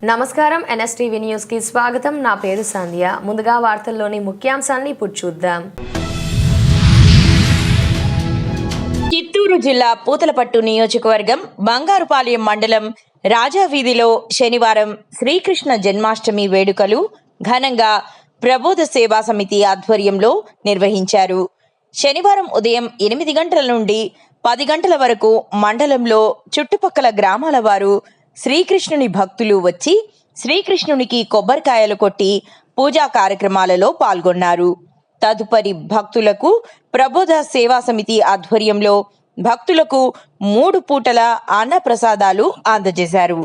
నమస్కారం. NSTV news కి స్వాగతం. నా పేరు సంధ్య. ముందుగా వార్తల్లోని ముఖ్యాంశాలను ఇప్పుడు చూద్దాం. చిత్తూరు జిల్లా పూతలపట్టు నియోజకవర్గం బంగారుపాలెం మండలం రాజావీధిలో శనివారం శ్రీకృష్ణ జన్మాష్టమి వేడుకలు ఘనంగా ప్రబోధ సేవా సమితి ఆధ్వర్యంలో నిర్వహించారు. శనివారం ఉదయం 8 గంటల నుండి 10 గంటల వరకు మండలంలో చుట్టుపక్కల గ్రామాల వారు శ్రీకృష్ణుని భక్తులు వచ్చి శ్రీకృష్ణునికి కొబ్బరికాయలు కొట్టి పూజా కార్యక్రమాలలో పాల్గొన్నారు. తదుపరి భక్తులకు ప్రబోధ సేవా సమితి ఆధ్వర్యంలో భక్తులకు 3 పూటల అన్న ప్రసాదాలు అందజేశారు.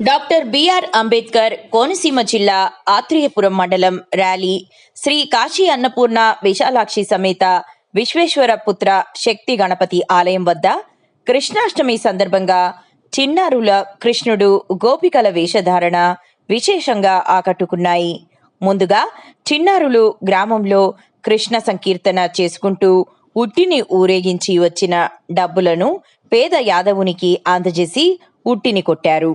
డాక్టర్ బిఆర్ అంబేద్కర్ కోనసీమ జిల్లా ఆత్రేయపురం మండలం ర్యాలీ శ్రీ కాశీ అన్నపూర్ణ విశాలాక్షి సమేత విశ్వేశ్వర పుత్ర శక్తి గణపతి ఆలయం వద్ద కృష్ణాష్టమి సందర్భంగా చిన్నారుల కృష్ణుడు గోపికల వేషధారణ విశేషంగా ఆకట్టుకున్నాయి. ముందుగా చిన్నారులు గ్రామంలో కృష్ణ సంకీర్తన చేసుకుంటూ ఉట్టిని ఊరేగించి వచ్చిన డబ్బులను పేద యాదవునికి అందజేసి ఉట్టిని కొట్టారు.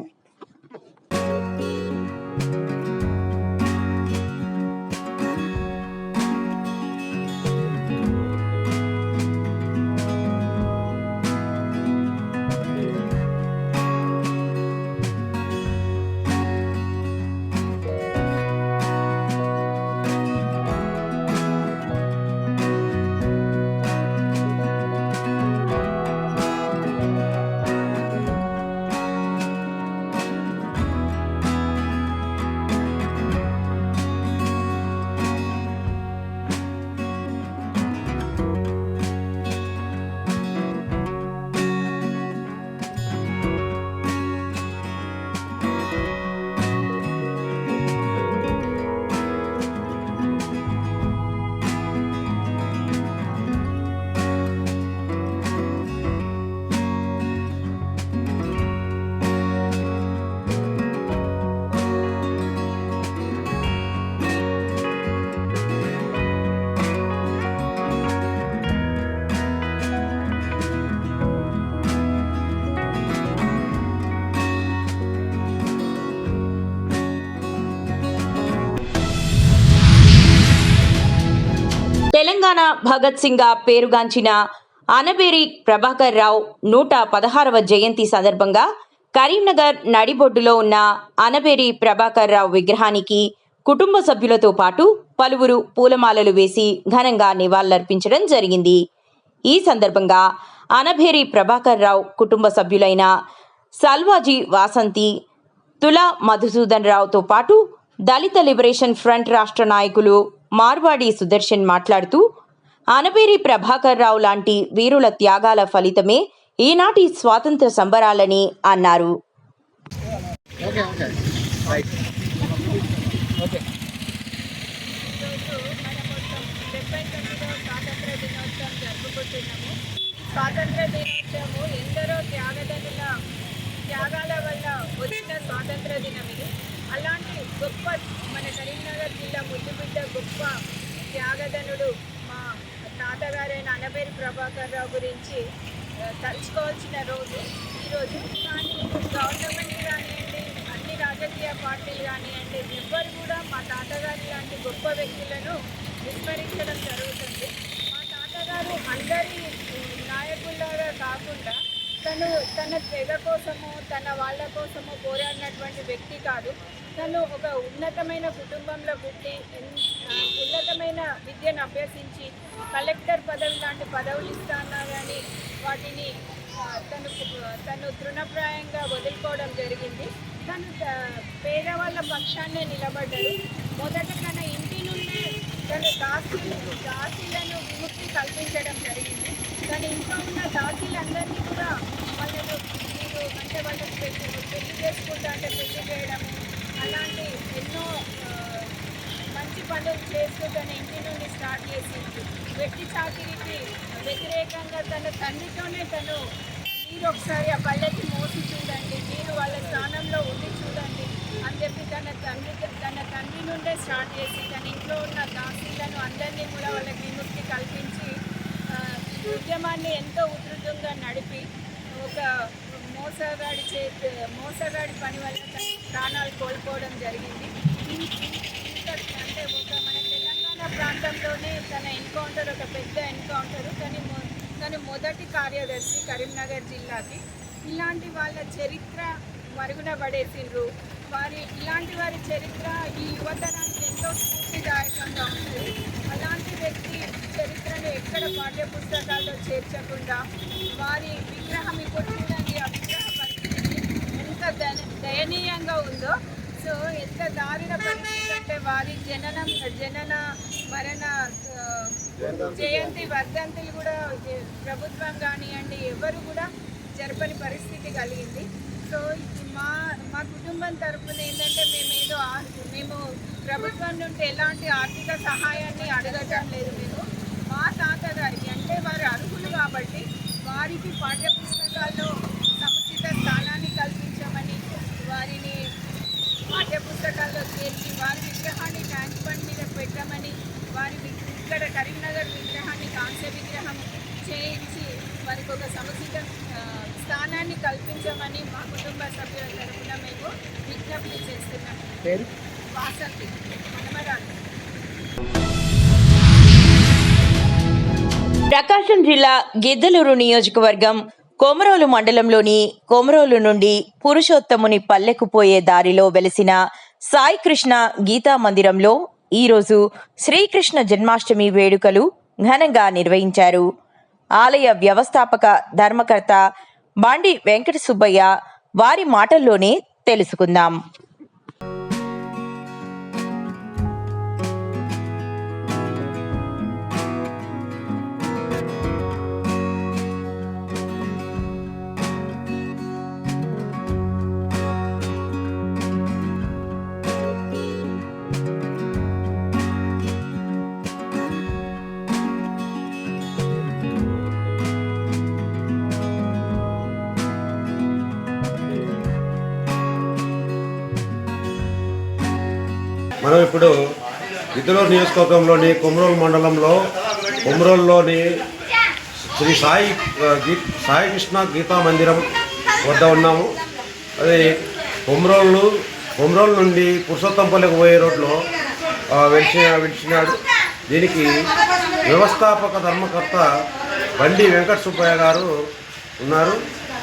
తెలంగాణ భగత్ సింగ్గా పేరుగాంచిన అనబేరి ప్రభాకర్ రావు 116వ జయంతి సందర్భంగా కరీంనగర్ నడిబొడ్డులో ఉన్న అనబేరి ప్రభాకర్ రావు విగ్రహానికి కుటుంబ సభ్యులతో పాటు పలువురు పూలమాలలు వేసి ఘనంగా నివాళులర్పించడం జరిగింది. ఈ సందర్భంగా అనబేరి ప్రభాకర్ రావు కుటుంబ సభ్యులైన సల్వాజీ వాసంతి, తులా మధుసూదన్ రావుతో పాటు దళిత లిబరేషన్ ఫ్రంట్ రాష్ట్ర నాయకులు మార్వాడి సుదర్శన్ మాట్లాడుతూ అనబేరి ప్రభాకర్ రావు లాంటి వీరుల త్యాగాల ఫలితమే ఈనాటి స్వాతంత్ర సంబరాలని అన్నారు. స్వాతంత్ర దినోత్సవము ఎందరో త్యాగాల వల్ల వచ్చిన స్వాతంత్ర దినం ఇది. అలాంటి గొప్ప మన కరీంనగర్ జిల్లా ముద్దుబిడ్డ గొప్ప త్యాగధనుడు మా తాతగారైన అనబేరి ప్రభాకర్ రావు గురించి తలుచుకోవాల్సిన రోజు ఈరోజు. కానీ గవర్నమెంట్ కానివ్వండి, అన్ని రాజకీయ పార్టీలు కానివ్వండి, ఎవ్వరు కూడా మా తాతగారి లాంటి గొప్ప వ్యక్తులను విస్మరించడం జరుగుతుంది. మా తాతగారు అందరి నాయకుల్లాగా కాకుండా తన తెగ కోసము, తన వాళ్ళ కోసము పోరాడినటువంటి వ్యక్తి కాదు. తను ఒక ఉన్నతమైన కుటుంబంలో పుట్టి ఉన్నతమైన విద్యను అభ్యసించి కలెక్టర్ పదవి లాంటి పదవులు ఇస్తాన్నా కానీ వాటిని తను తృణప్రాయంగా వదులుకోవడం జరిగింది. తను పేదవాళ్ళ పక్షాన్నే నిలబడ్డాడు. మొదట తన ఇంటి నుండే తన దాసీలను విముక్తి కల్పించడం జరిగింది. తన ఇంట్లో ఉన్న దాసీలందరినీ కూడా వాళ్ళను వాళ్ళకి పెళ్లి చేసుకుంటా అంటే పెళ్లి చేయడము, అలాంటి ఎన్నో మంచి పనులు చేస్తూ తన ఇంటి నుండి స్టార్ట్ చేసి వెట్టి చాకిరికి వ్యతిరేకంగా తన తండ్రితోనే మీరు ఒకసారి ఆ పల్లెకి మోసి చూడండి, మీరు వాళ్ళ స్థానంలో ఉండి చూడండి అని చెప్పి తన తండ్రి నుండే స్టార్ట్ చేసి తన ఇంట్లో ఉన్న దాసీలను అందరినీ కూడా వాళ్ళకి విముక్తి కల్పించి ఉద్యమాన్ని ఎంతో ఉధృతంగా నడిపి ఒక మోసగాడి పని వల్ల తన ప్రాణాలు కోల్పోవడం జరిగింది. అంటే మన తెలంగాణ ప్రాంతంలోనే తన ఎన్కౌంటర్ ఒక పెద్ద ఎన్కౌంటరు. తను మొదటి కార్యదర్శి కరీంనగర్ జిల్లాకి. ఇలాంటి వాళ్ళ చరిత్ర మరుగున పడేసిండ్రు. ఇలాంటి వారి చరిత్ర ఈ యువతరానికి ఎంతో స్ఫూర్తిదాయకంగా ఉంటుంది. అలాంటి వ్యక్తి చరిత్రను ఎక్కడ పాఠ్యపుస్తకాల్లో చేర్చకుండా వారి విగ్రహం ఇప్పుడు చూడండి, ఆ విగ్రహ పరిస్థితి ఎంత దయనీయంగా ఉందో. సో ఎంత దారుణ పరిస్థితి అంటే వారి జనన మరణ జయంతి వర్ధంతులు కూడా ప్రభుత్వం కానివ్వండి ఎవరు కూడా జరపని పరిస్థితి కలిగింది. సో మా కుటుంబం తరఫున ఏంటంటే మేము ప్రభుత్వం నుండి ఎలాంటి ఆర్థిక సహాయాన్ని అడగటం లేదు. మా తాతగారికి అంటే వారు అర్హులు కాబట్టి వారికి పాఠ్యపుస్తకాల్లో సముచిత స్థానాన్ని కల్పించమని వారిని పాఠ్యపుస్తకాల్లో చేర్చి వారి విగ్రహాన్ని ట్యాంక్ బండ్ మీద పెట్టమని ఇక్కడ కరీంనగర్ విగ్రహాన్ని కాంస్య విగ్రహం చేయించి వారికి ఒక సముచిత స్థానాన్ని కల్పించమని మా కుటుంబ సభ్యుల తరఫున మేము విజ్ఞప్తి చేస్తున్నాం. వాసంతి మనమరాలు. ప్రకాశం జిల్లా గిద్దలూరు నియోజకవర్గం కొమరోలు మండలంలోని కొమరోలు నుండి పురుషోత్తముని పల్లెకు పోయే దారిలో వెలిసిన సాయి కృష్ణ గీతా మందిరంలో ఈరోజు శ్రీకృష్ణ జన్మాష్టమి వేడుకలు ఘనంగా నిర్వహించారు. ఆలయ వ్యవస్థాపక ధర్మకర్త బాండి వెంకట సుబ్బయ్య వారి మాటల్లోనే తెలుసుకుందాం. మనం ఇప్పుడు గిద్దలూరు నియోజకవర్గంలోని కొమరోలు మండలంలో కొమరోలులోని శ్రీ సాయి కృష్ణ గీతా మందిరం వద్ద ఉన్నాము. అది కొమరోలు నుండి పురుషోత్తంపల్లికి పోయే రోడ్లో వెలిసినాడు. దీనికి వ్యవస్థాపక ధర్మకర్త బండి వెంకట సుబ్బయ్య గారు ఉన్నారు.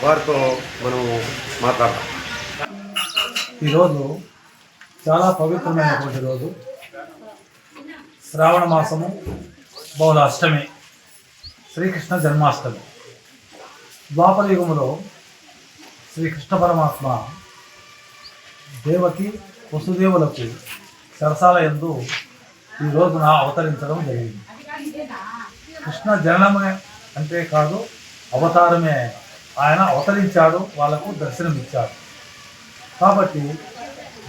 వారితో మనం మాట్లాడదాం. ఈరోజు చాలా పవిత్రమైనటువంటి రోజు. శ్రావణ మాసము, బహుళ అష్టమి, శ్రీకృష్ణ జన్మాష్టమి. ద్వాపర యుగములో శ్రీకృష్ణ పరమాత్మ దేవకి వసుదేవులకు సరసాల యందు ఈ రోజున అవతరించడం జరిగింది. కృష్ణ జననమే అంటే కాదు, అవతారమే. ఆయన అవతరించాడు, వాళ్లకు దర్శనమిచ్చాడు. కాబట్టి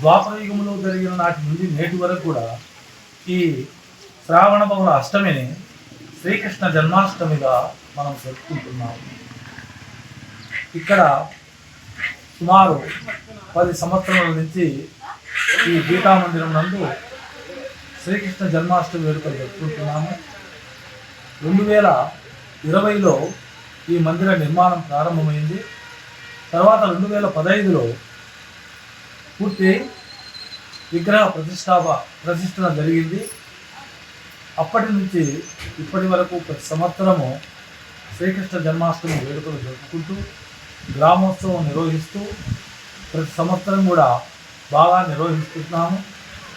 ద్వాపర యుగంలో జరిగిన నాటి నుండి నేటి వరకు కూడా ఈ శ్రావణ బహుళ అష్టమిని శ్రీకృష్ణ జన్మాష్టమిగా మనం జరుపుకుంటున్నాము. ఇక్కడ సుమారు 10 సంవత్సరాల నుంచి ఈ గీతా మందిరం నందు శ్రీకృష్ణ జన్మాష్టమి వేడుకలు జరుపుకుంటున్నాము. 2020లో ఈ మందిర నిర్మాణం ప్రారంభమైంది. తర్వాత 2015లో పూర్తి విగ్రహ ప్రతిష్టన జరిగింది. అప్పటి నుంచి ఇప్పటి వరకు ప్రతి సంవత్సరము శ్రీకృష్ణ జన్మాష్టమి వేడుకలు జరుపుకుంటూ గ్రామోత్సవం నిర్వహిస్తూ ప్రతి సంవత్సరం కూడా బాగా నిర్వహిస్తున్నాము.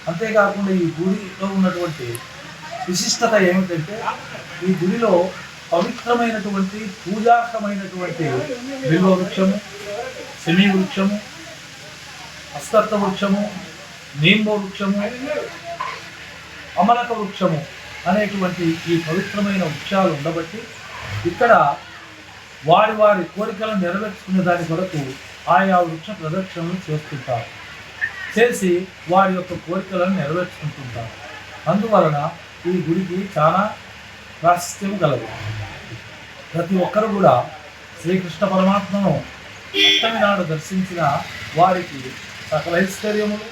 అంతేకాకుండా ఈ గుడిలో ఉన్నటువంటి విశిష్టత ఏమిటంటే, ఈ గుడిలో పవిత్రమైనటువంటి పూజార్హమైనటువంటి బిల్వ వృక్షము, శమీ వృక్షము, అశ్వత్థ వృక్షము, నీంబ వృక్షము, అమలక వృక్షము అనేటువంటి ఈ పవిత్రమైన వృక్షాలు ఉండబట్టి ఇక్కడ వారి వారి కోరికలను నెరవేర్చుకునే దాని కొరకు ఆయా వృక్ష ప్రదక్షిణలు చేస్తుంటారు. చేసి వారి యొక్క కోరికలను నెరవేర్చుకుంటుంటారు. అందువలన ఈ గుడికి చాలా ప్రాశస్త్యం కలదు. ప్రతి ఒక్కరు కూడా శ్రీకృష్ణ పరమాత్మను అష్టమి నాడు దర్శించిన వారికి సకల ఐశ్వర్యములు,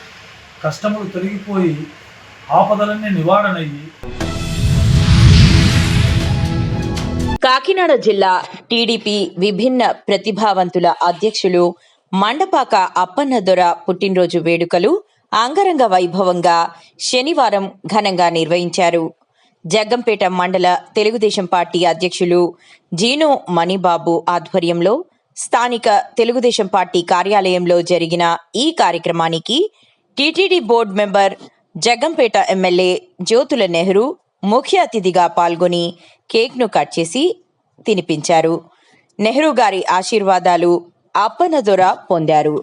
కష్టములు తొలగిపోయి ఆపదలన్నీ నివారణయ్యి. కాకినాడ జిల్లా టీడీపీ విభిన్న ప్రతిభావంతుల అధ్యక్షులు మండపాక అప్పన్నదొర పుట్టినరోజు వేడుకలు అంగరంగ వైభవంగా శనివారం ఘనంగా నిర్వహించారు. జగ్గంపేట మండల తెలుగుదేశం పార్టీ అధ్యక్షులు జీను మణిబాబు ఆధ్వర్యంలో స్థానిక తెలుగుదేశం పార్టీ కార్యాలయంలో జరిగిన ఈ కార్యక్రమానికి TTD board member, Jaggampeta MLA Jyothula Nehru ముఖ్య అతిథిగా పాల్గొని కేక్ను కట్ చేసి తినిపించారు. నెహ్రూ గారి ఆశీర్వాదాలు అప్పన్నదొర పొందారు.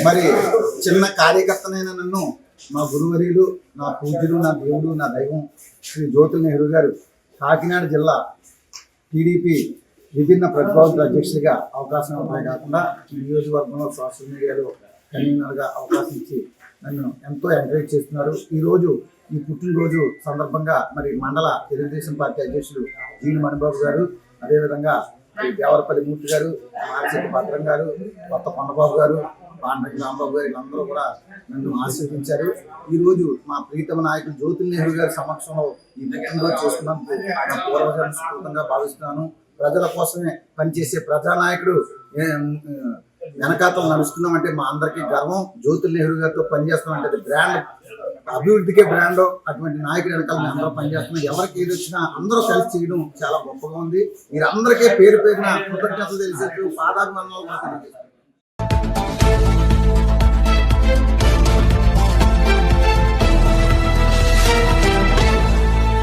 మరి చిన్న కార్యకర్తనైన నన్ను మా గురువర్యులు, నా పూజ్యులు, నా దేవుడు, నా దైవం శ్రీ జ్యోతుల నెహ్రూ గారు కాకినాడ జిల్లా టీడీపీ విభిన్న ప్రతిభావంతుల అధ్యక్షుడిగా అవకాశం ఇవ్వడమే కాకుండా నియోజకవర్గంలో సోషల్ మీడియాలో కన్వీనర్గా అవకాశం ఇచ్చి నన్ను ఎంతో ఎంకరేజ్ చేస్తున్నారు. ఈరోజు ఈ పుట్టినరోజు సందర్భంగా మరి మండల తెలుగుదేశం పార్టీ అధ్యక్షులు జీను మణిబాబు గారు, అదేవిధంగా దేవరపల్లి మూర్తి గారు, మార్చెట్టి భద్రం గారు, కొత్త కొండబాబు గారు, పాండ్రంగి రాంబాబు గారు, వీళ్ళందరూ కూడా నన్ను ఆశీర్వదించారు. ఈరోజు మా ప్రీతమ నాయకుడు జ్యోతుల నెహ్రూ గారి సమక్షంలో ఈ పుట్టినరోజు చేసుకున్నందుకు నా పూర్వజన్మ సుకృతంగా భావిస్తున్నాను. ప్రజల కోసమే పనిచేసే ప్రజానాయకుడు వెనకాతలు నడుస్తున్నామంటే మా అందరికీ గర్వం. జ్యోతుల నెహ్రూ గారితో పనిచేస్తున్నామంటే అది బ్రాండ్ అభివృద్ధికే బ్రాండ్ అటువంటి నాయకుడు వెనకాల మేము అందరూ పనిచేస్తున్నాం. ఎవరికి ఏది వచ్చినా అందరూ కలిసి చేయడం చాలా గొప్పగా ఉంది. మీరందరికీ పేరు పేరున కృతజ్ఞతలు తెలిసేట్టు పాదాభివందనాలు కూడా తెలియజేస్తున్నాం.